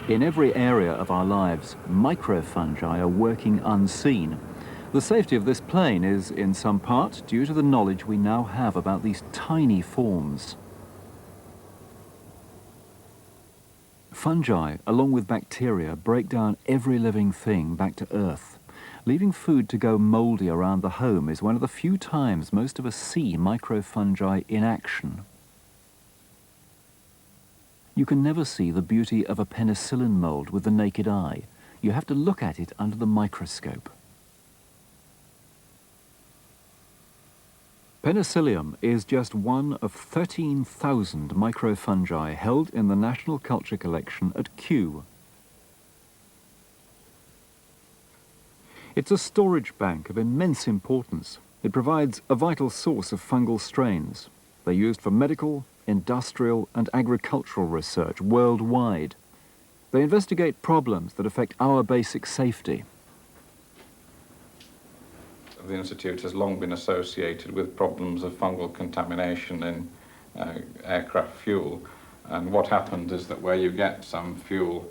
In every area of our lives, microfungi are working unseen. The safety of this plane is, in some part, due to the knowledge we now have about these tiny forms. Fungi, along with bacteria, break down every living thing back to Earth. Leaving food to go mouldy around the home is one of the few times most of us see microfungi in action. You can never see the beauty of a penicillin mold with the naked eye. You have to look at it under the microscope. Penicillium is just one of 13,000 microfungi held in the National Culture Collection at Kew. It's a storage bank of immense importance. It provides a vital source of fungal strains. They're used for medical, industrial and agricultural research worldwide. They investigate problems that affect our basic safety. The Institute has long been associated with problems of fungal contamination in aircraft fuel. And what happened is that where you get some fuel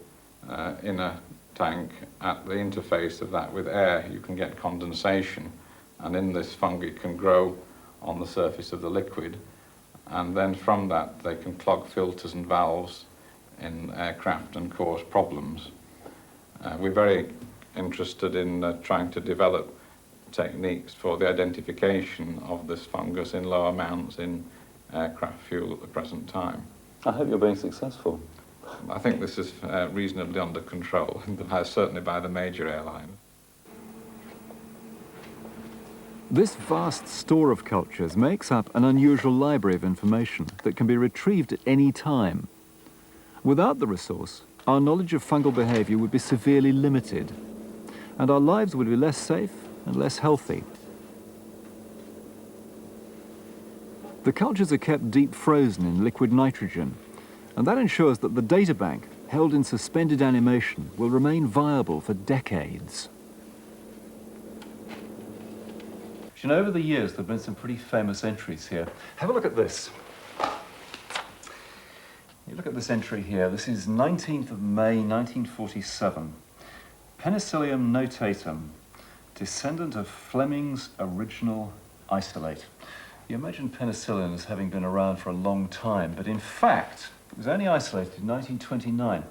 in a tank, at the interface of that with air, you can get condensation. And in this, fungi can grow on the surface of the liquid. And then from that, they can clog filters and valves in aircraft and cause problems. We're very interested in trying to develop techniques for the identification of this fungus in low amounts in aircraft fuel at the present time. I hope you're being successful. I think this is reasonably under control, certainly by the major airlines. This vast store of cultures makes up an unusual library of information that can be retrieved at any time. Without the resource, our knowledge of fungal behavior would be severely limited, and our lives would be less safe and less healthy. The cultures are kept deep frozen in liquid nitrogen, and that ensures that the data bank, held in suspended animation, will remain viable for decades. You know, over the years, there have been some pretty famous entries here. Have a look at this. You look at this entry here. This is 19th of May, 1947. Penicillium notatum, descendant of Fleming's original isolate. You imagine penicillin as having been around for a long time, but in fact, it was only isolated in 1929.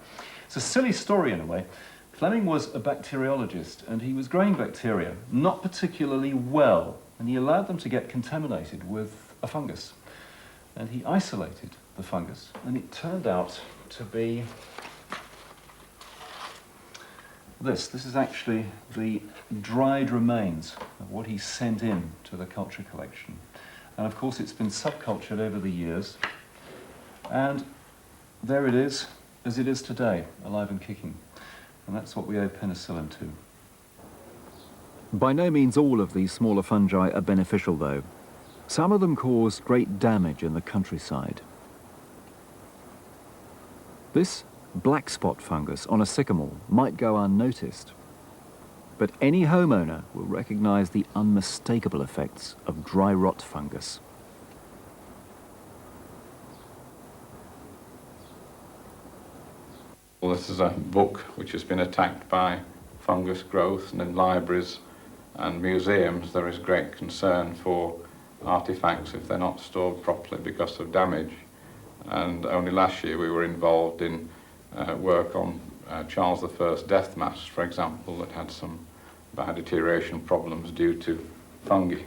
It's a silly story in a way. Fleming was a bacteriologist, and he was growing bacteria not particularly well, and he allowed them to get contaminated with a fungus. And he isolated the fungus, and it turned out to be this. This is actually the dried remains of what he sent in to the culture collection. And of course, it's been subcultured over the years, and there it is, as it is today, alive and kicking. And that's what we owe penicillin to. By no means all of these smaller fungi are beneficial, though. Some of them cause great damage in the countryside. This black spot fungus on a sycamore might go unnoticed, but any homeowner will recognize the unmistakable effects of dry rot fungus. Well, this is a book which has been attacked by fungus growth, and in libraries and museums there is great concern for artifacts if they're not stored properly because of damage. And only last year we were involved in work on Charles I's death mask, for example, that had some biodeterioration problems due to fungi.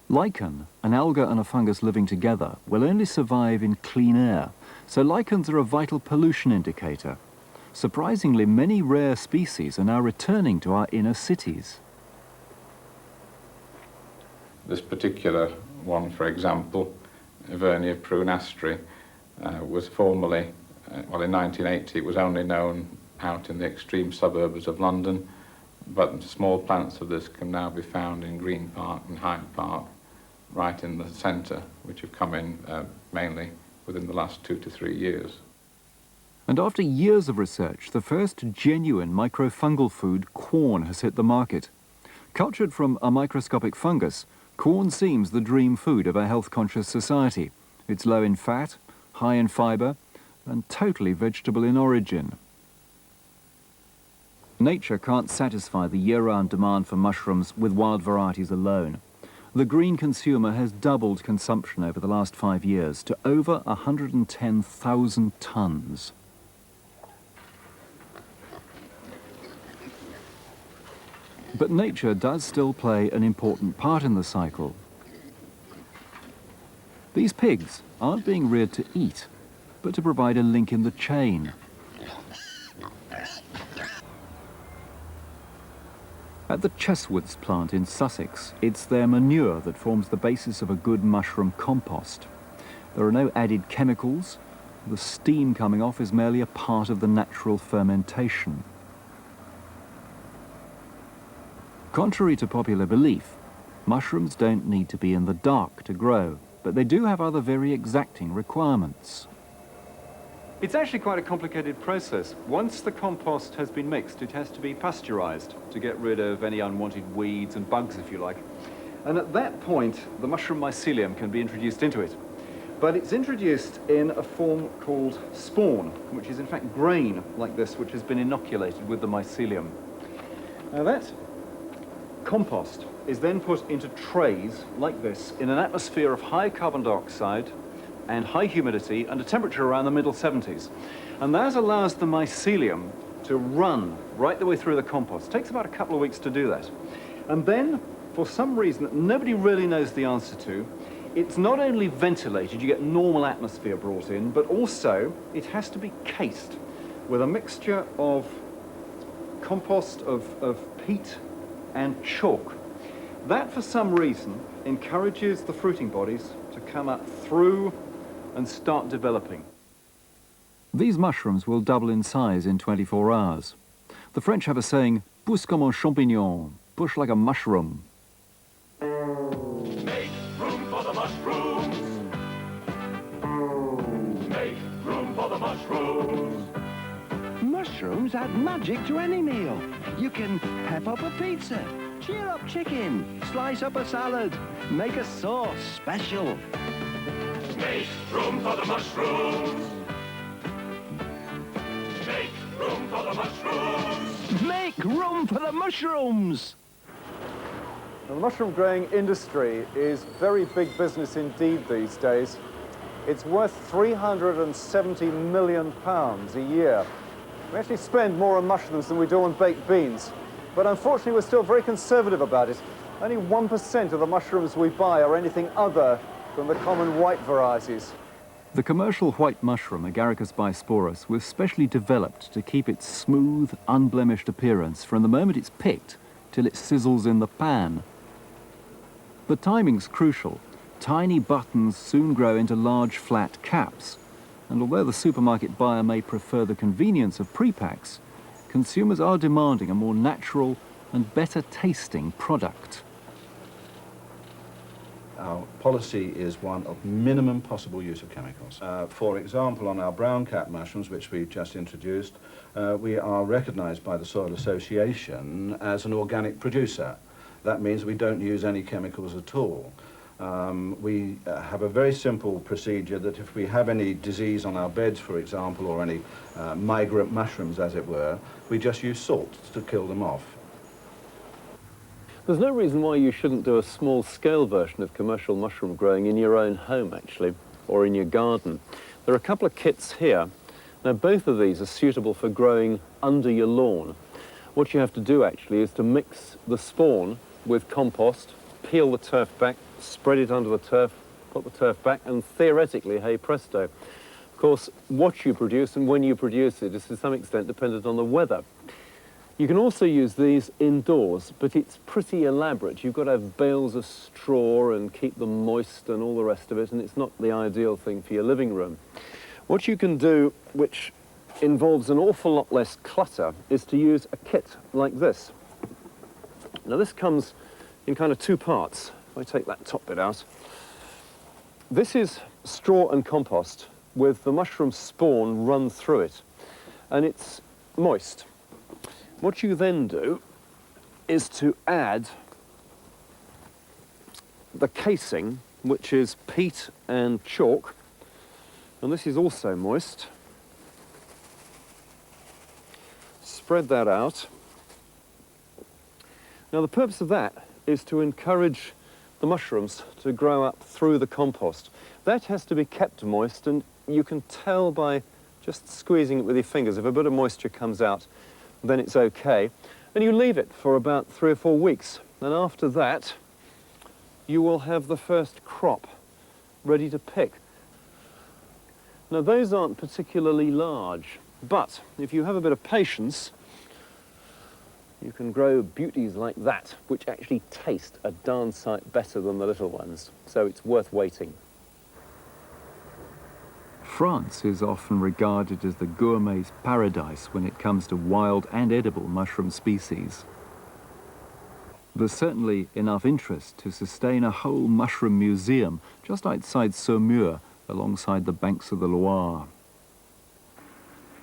Lichen, an alga and a fungus living together, will only survive in clean air, so lichens are a vital pollution indicator. Surprisingly, many rare species are now returning to our inner cities. This particular one, for example, Evernia prunastri, was formerly, well, in 1980 it was only known out in the extreme suburbs of London, but small plants of this can now be found in Green Park and Hyde Park, right in the centre, which have come in mainly within the last 2 to 3 years. And after years of research, the first genuine microfungal food, corn, has hit the market. Cultured from a microscopic fungus, corn seems the dream food of a health-conscious society. It's low in fat, high in fibre, and totally vegetable in origin. Nature can't satisfy the year-round demand for mushrooms with wild varieties alone. The green consumer has doubled consumption over the last 5 years to over 110,000 tonnes. But nature does still play an important part in the cycle. These pigs aren't being reared to eat, but to provide a link in the chain. At the Cheswoods plant in Sussex, it's their manure that forms the basis of a good mushroom compost. There are no added chemicals. The steam coming off is merely a part of the natural fermentation. Contrary to popular belief, mushrooms don't need to be in the dark to grow, but they do have other very exacting requirements. It's actually quite a complicated process. Once the compost has been mixed, it has to be pasteurized to get rid of any unwanted weeds and bugs, if you like. And at that point, the mushroom mycelium can be introduced into it. But it's introduced in a form called spawn, which is in fact grain like this, which has been inoculated with the mycelium. Now that compost is then put into trays like this in an atmosphere of high carbon dioxide and high humidity and a temperature around the middle 70s. And that allows the mycelium to run right the way through the compost. It takes about a couple of weeks to do that. And then, for some reason that nobody really knows the answer to, it's not only ventilated, you get normal atmosphere brought in, but also it has to be cased with a mixture of compost of peat and chalk. That, for some reason, encourages the fruiting bodies to come up through and start developing. These mushrooms will double in size in 24 hours. The French have a saying, pousse comme un champignon, push like a mushroom. Make room for the mushrooms. Make room for the mushrooms. Mushrooms add magic to any meal. You can pep up a pizza, cheer up chicken, slice up a salad, make a sauce special. Make room for the mushrooms. Make room for the mushrooms. Make room for the mushrooms! Now, the mushroom growing industry is very big business indeed these days. It's worth £370 million a year. We actually spend more on mushrooms than we do on baked beans. But unfortunately, we're still very conservative about it. Only 1% of the mushrooms we buy are anything other than the common white varieties. The commercial white mushroom, Agaricus bisporus, was specially developed to keep its smooth, unblemished appearance from the moment it's picked till it sizzles in the pan. The timing's crucial. Tiny buttons soon grow into large flat caps, and although the supermarket buyer may prefer the convenience of pre-packs, consumers are demanding a more natural and better tasting product. Our policy is one of minimum possible use of chemicals. For example, on our brown cap mushrooms, which we've just introduced, we are recognised by the Soil Association as an organic producer. That means we don't use any chemicals at all. We have a very simple procedure that if we have any disease on our beds, for example, or any migrant mushrooms, as it were, we just use salt to kill them off. There's no reason why you shouldn't do a small-scale version of commercial mushroom growing in your own home, actually, or in your garden. There are a couple of kits here. Now, both of these are suitable for growing under your lawn. What you have to do, actually, is to mix the spawn with compost, peel the turf back, spread it under the turf, put the turf back, and theoretically, hey presto. Of course, what you produce and when you produce it is to some extent dependent on the weather. You can also use these indoors, but it's pretty elaborate. You've got to have bales of straw and keep them moist and all the rest of it, and it's not the ideal thing for your living room. What you can do, which involves an awful lot less clutter, is to use a kit like this. Now, this comes in kind of two parts. If I take that top bit out. This is straw and compost with the mushroom spawn run through it, and it's moist. What you then do is to add the casing, which is peat and chalk, and this is also moist. spread that out. Now the purpose of that is to encourage the mushrooms to grow up through the compost. That has to be kept moist, and you can tell by just squeezing it with your fingers. If a bit of moisture comes out, then it's okay. And you leave it for about 3 or 4 weeks. And after that, you will have the first crop ready to pick. Now those aren't particularly large, but if you have a bit of patience, you can grow beauties like that, which actually taste a darn sight better than the little ones. So it's worth waiting. France is often regarded as the gourmet's paradise when it comes to wild and edible mushroom species. There's certainly enough interest to sustain a whole mushroom museum just outside Saumur, alongside the banks of the Loire.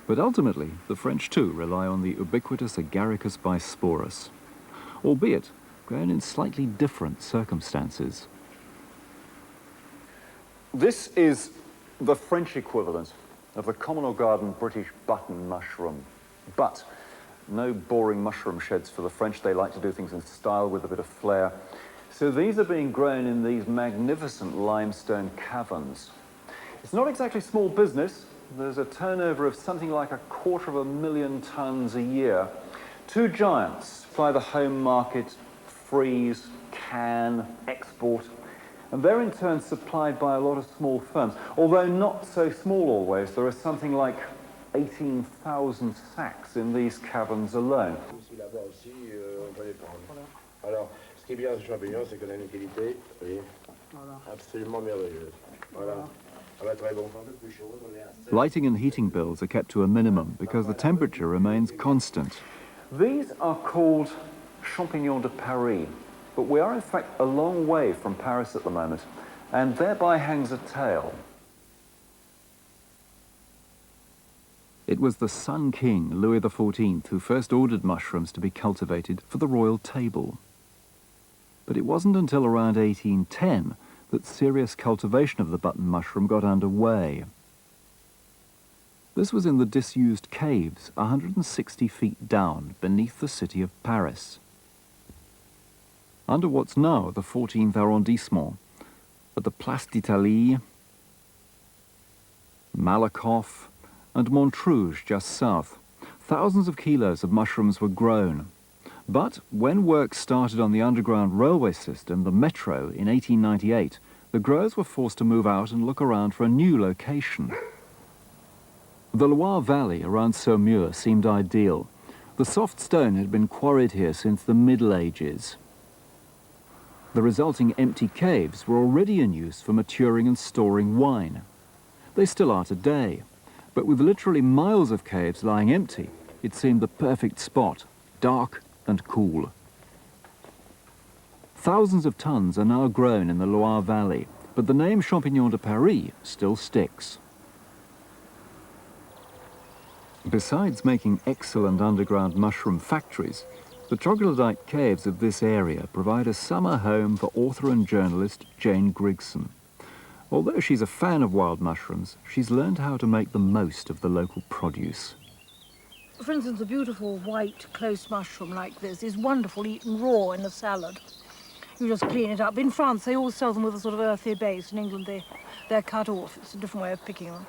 But ultimately, the French too rely on the ubiquitous Agaricus bisporus, albeit grown in slightly different circumstances. This is the French equivalent of the common or garden British button mushroom. But no boring mushroom sheds for the French. They like to do things in style with a bit of flair. So these are being grown in these magnificent limestone caverns. It's not exactly small business. There's a turnover of something like 250,000 tons a year. Two giants supply the home market, freeze, can, export, and they're in turn supplied by a lot of small firms, although not so small always. There are something like 18,000 sacks in these caverns alone. Alors, ce qui est bien ce champignon, c'est que la qualité, oui, absolument merveilleuse. Voilà. Ah bah, très bon. Lighting and heating bills are kept to a minimum because the temperature remains constant. These are called champignons de Paris, but we are in fact a long way from Paris at the moment, and thereby hangs a tale. It was the Sun King, Louis XIV, who first ordered mushrooms to be cultivated for the royal table. But it wasn't until around 1810 that serious cultivation of the button mushroom got underway. This was in the disused caves 160 feet down beneath the city of Paris. Under what's now the 14th arrondissement, at the Place d'Italie, Malakoff, and Montrouge just south, thousands of kilos of mushrooms were grown. But when work started on the underground railway system, the Metro, in 1898, the growers were forced to move out and look around for a new location. The Loire Valley around Saumur seemed ideal. The soft stone had been quarried here since the Middle Ages. The resulting empty caves were already in use for maturing and storing wine. They still are today, but with literally miles of caves lying empty, it seemed the perfect spot, dark and cool. Thousands of tons are now grown in the Loire Valley, but the name Champignon de Paris still sticks. Besides making excellent underground mushroom factories, the troglodyte caves of this area provide a summer home for author and journalist Jane Grigson. Although she's a fan of wild mushrooms, she's learned how to make the most of the local produce. For instance, a beautiful white close mushroom like this is wonderful eaten raw in a salad. You just clean it up. In France, they always sell them with a sort of earthy base. In England, they're cut off. It's a different way of picking them.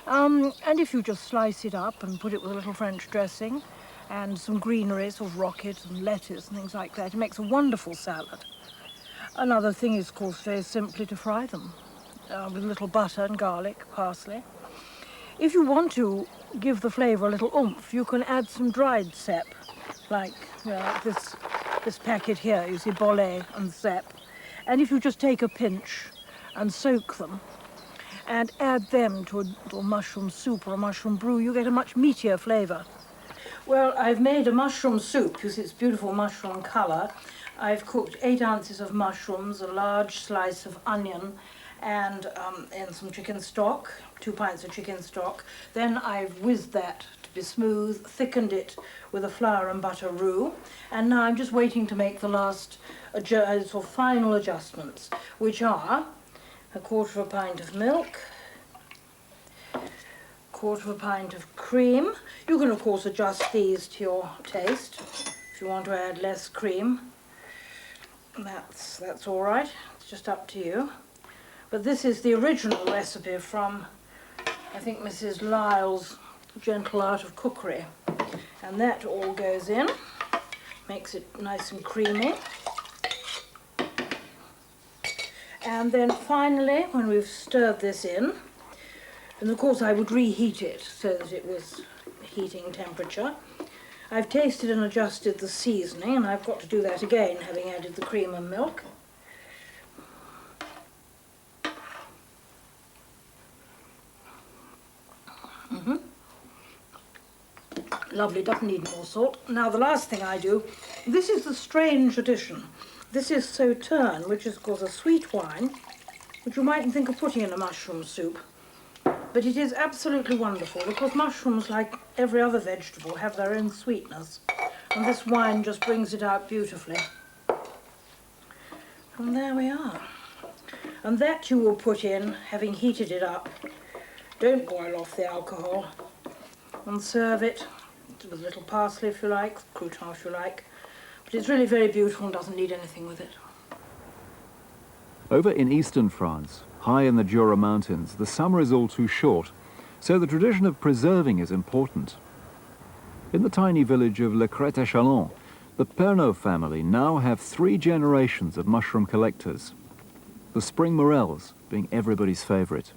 And if you just slice it up and put it with a little French dressing and some greenery, sort of rocket and lettuce and things like that, it makes a wonderful salad. Another thing is, of course, very simply to fry them with a little butter and garlic, parsley. If you want to give the flavour a little oomph, you can add some dried sep, like this packet here, you see, Bollet and sep. And if you just take a pinch and soak them and add them to a mushroom soup or a mushroom brew, you get a much meatier flavour. Well, I've made a mushroom soup. You see, it's beautiful mushroom colour. I've cooked 8 ounces of mushrooms, a large slice of onion, and in some chicken stock, 2 pints of chicken stock. Then I've whizzed that to be smooth, thickened it with a flour and butter roux, and now I'm just waiting to make the last sort of final adjustments, which are 1/4 pint of milk, 1/4 of a pint of cream. You can, of course, adjust these to your taste. If you want to add less cream, that's all right. It's just up to you. But this is the original recipe from, I think, Mrs. Lyle's Gentle Art of Cookery. And that all goes in, makes it nice and creamy. And then finally, when we've stirred this in, and of course I would reheat it so that it was heating temperature. I've tasted and adjusted the seasoning, and I've got to do that again, having added the cream and milk. Lovely, doesn't need more salt. Now the last thing I do, this is the strange addition. This is Sauterne, which is, of course, a sweet wine, which you mightn't think of putting in a mushroom soup. But it is absolutely wonderful, because mushrooms, like every other vegetable, have their own sweetness. And this wine just brings it out beautifully. And there we are. And that you will put in, having heated it up. Don't boil off the alcohol. And serve it with a little parsley if you like, crouton if you like. But it's really very beautiful and doesn't need anything with it. Over in eastern France, high in the Jura Mountains, the summer is all too short, so the tradition of preserving is important. In the tiny village of Le Crête-à-Chalon, the Pernot family now have 3 generations of mushroom collectors, the spring morels being everybody's favourite.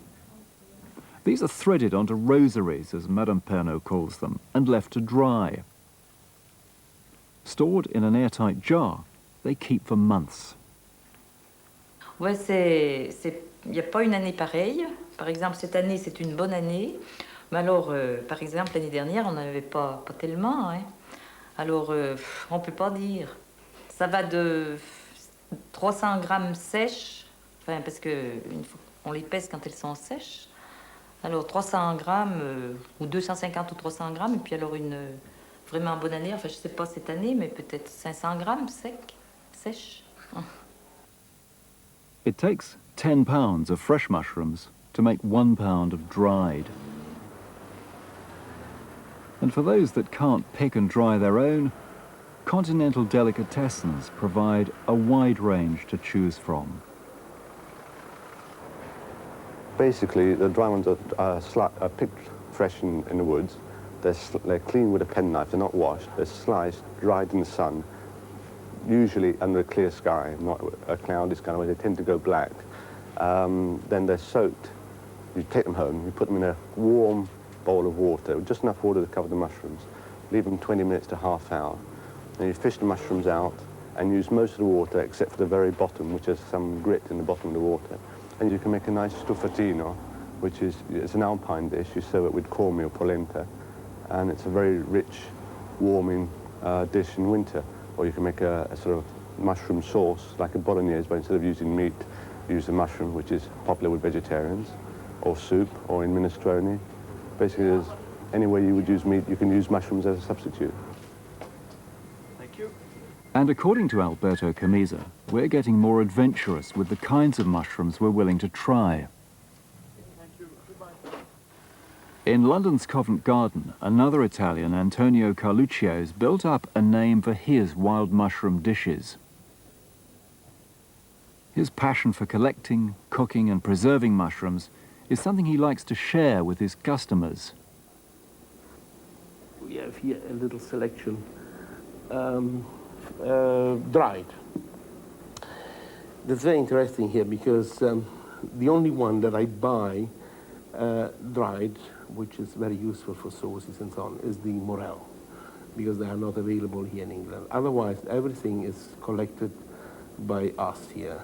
These are threaded onto rosaries, as Madame Pernot calls them, and left to dry. Stored in an airtight jar, they keep for months. Ouais, il n'y a pas une année pareille. Par exemple, cette année, c'est une bonne année. Mais alors, par exemple, l'année dernière, on n'avait pas tellement. Hein. Alors, on ne peut pas dire. Ça va de 300 grammes sèches, enfin, parce qu'on les pèse quand elles sont sèches. Alors, 300 grammes, ou 250 ou 300 grammes, et puis alors une vraiment bonne année, enfin, je ne sais pas cette année, mais peut-être 500 grammes sèches. It takes 10 pounds of fresh mushrooms to make 1 pound of dried. And for those that can't pick and dry their own, Continental Delicatessens provide a wide range to choose from. Basically, the dry ones are picked fresh in the woods. They're cleaned with a penknife, they're not washed. They're sliced, dried in the sun, usually under a clear sky, not a cloudy sky where they tend to go black. Then they're soaked. You take them home, you put them in a warm bowl of water, just enough water to cover the mushrooms. Leave them 20 minutes to half hour. Then you fish the mushrooms out and use most of the water except for the very bottom, which has some grit in the bottom of the water. And you can make a nice stufatino, which is an alpine dish. You serve it with cornmeal polenta, and it's a very rich, warming dish in winter. Or you can make a sort of mushroom sauce, like a bolognese, but instead of using meat, use the mushroom, which is popular with vegetarians, or soup, or in minestrone. Basically, there's any way you would use meat, you can use mushrooms as a substitute. Thank you. And according to Alberto Camisa, we're getting more adventurous with the kinds of mushrooms we're willing to try. In London's Covent Garden, another Italian, Antonio Carluccio, has built up a name for his wild mushroom dishes. His passion for collecting, cooking and preserving mushrooms is something he likes to share with his customers. We have here a little selection dried. That's very interesting here because the only one that I buy dried, which is very useful for sauces and so on, is the morel, because they are not available here in England. Otherwise, everything is collected by us here.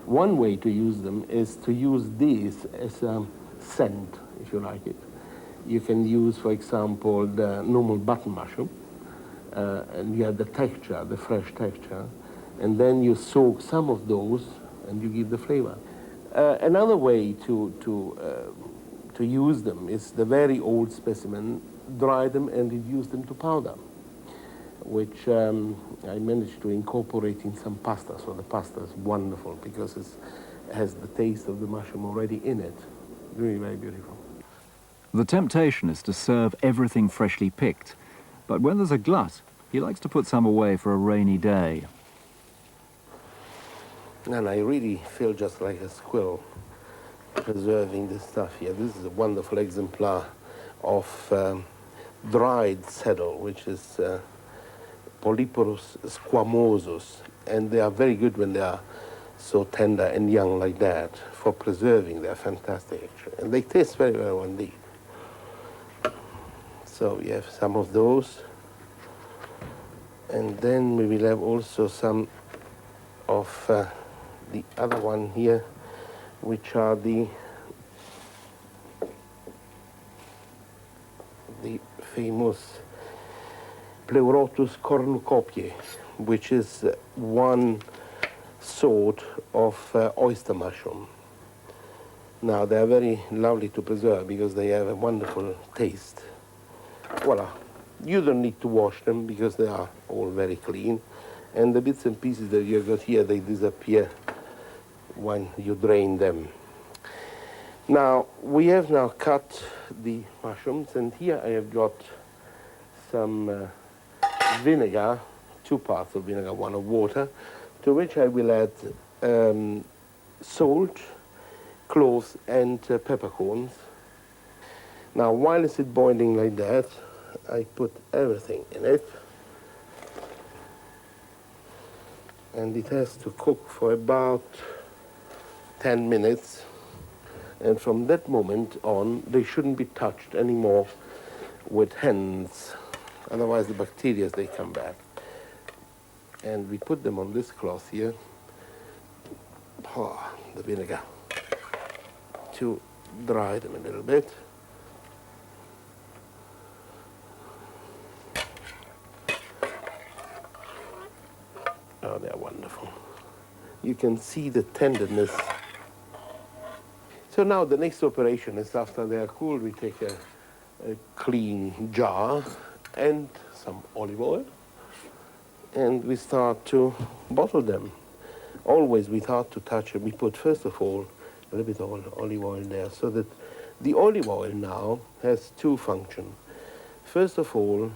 One way to use them is to use these as a scent, if you like it. You can use, for example, the normal button mushroom, and you have the texture, the fresh texture, and then you soak some of those and you give the flavor. Another way to use them is the very old specimen, dry them and reduce them to powder, which I managed to incorporate in some pasta. So the pasta is wonderful because it has the taste of the mushroom already in it. Really very beautiful. The temptation is to serve everything freshly picked, but when there's a glut, he likes to put some away for a rainy day. And I really feel just like a squirrel preserving this stuff here. This is a wonderful exemplar of dried saddle, which is Polyporus squamosus, and they are very good when they are so tender and young like that. For preserving, they are fantastic actually, and they taste very well indeed. So we have some of those, and then we will have also some of the other one here, which are the famous Pleurotus cornucopiae, which is one sort of oyster mushroom. Now, they are very lovely to preserve because they have a wonderful taste. Voila. You don't need to wash them because they are all very clean. And the bits and pieces that you got here, they disappear when you drain them. Now, we have now cut the mushrooms, and here I have got some vinegar, 2 parts of vinegar, 1 of water, to which I will add salt, cloves, and peppercorns. Now, while it's boiling like that, I put everything in it. And it has to cook for about 10 minutes. And from that moment on, they shouldn't be touched anymore with hands. Otherwise, the bacteria, they come back. And we put them on this cloth here, the vinegar, to dry them a little bit. Oh, they're wonderful. You can see the tenderness. So now the next operation is, after they are cooled, we take a clean jar and some olive oil, and we start to bottle them. Always without to touch it, we put first of all a little bit of olive oil there, so that the olive oil now has 2 functions. First of all,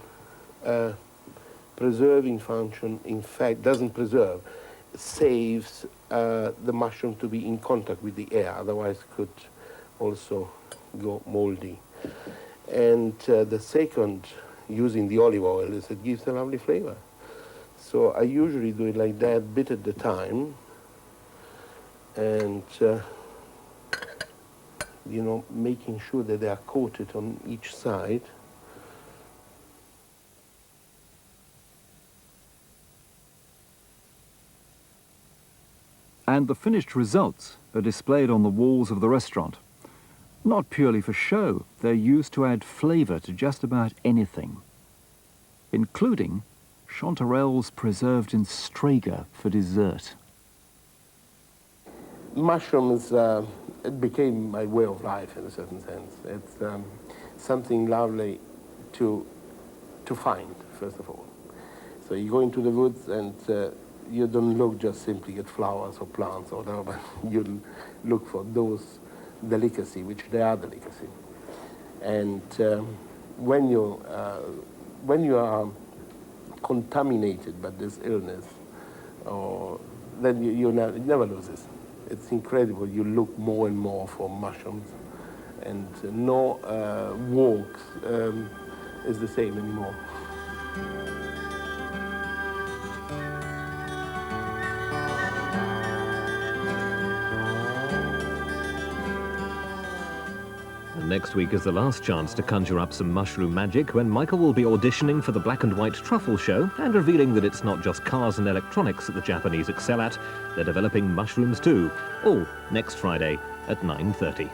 preserving function, in fact, doesn't preserve, saves the mushroom to be in contact with the air, otherwise could also go moldy. And the second, using the olive oil, is it gives a lovely flavor. So I usually do it like that, bit at a time, and you know, making sure that they are coated on each side. And the finished results are displayed on the walls of the restaurant. Not purely for show, they're used to add flavour to just about anything, including chanterelles preserved in Strega for dessert. Mushrooms, it became my way of life in a certain sense. It's something lovely to find, first of all. So you go into the woods and you don't look just simply at flowers or plants or whatever, but you look for those delicacy, which they are delicacy. And when you are contaminated by this illness, then it never loses. It's incredible. You look more and more for mushrooms, and no walk is the same anymore. Next week is the last chance to conjure up some mushroom magic, when Michael will be auditioning for the Black and White Truffle Show and revealing that it's not just cars and electronics that the Japanese excel at, they're developing mushrooms too. All next Friday at 9:30.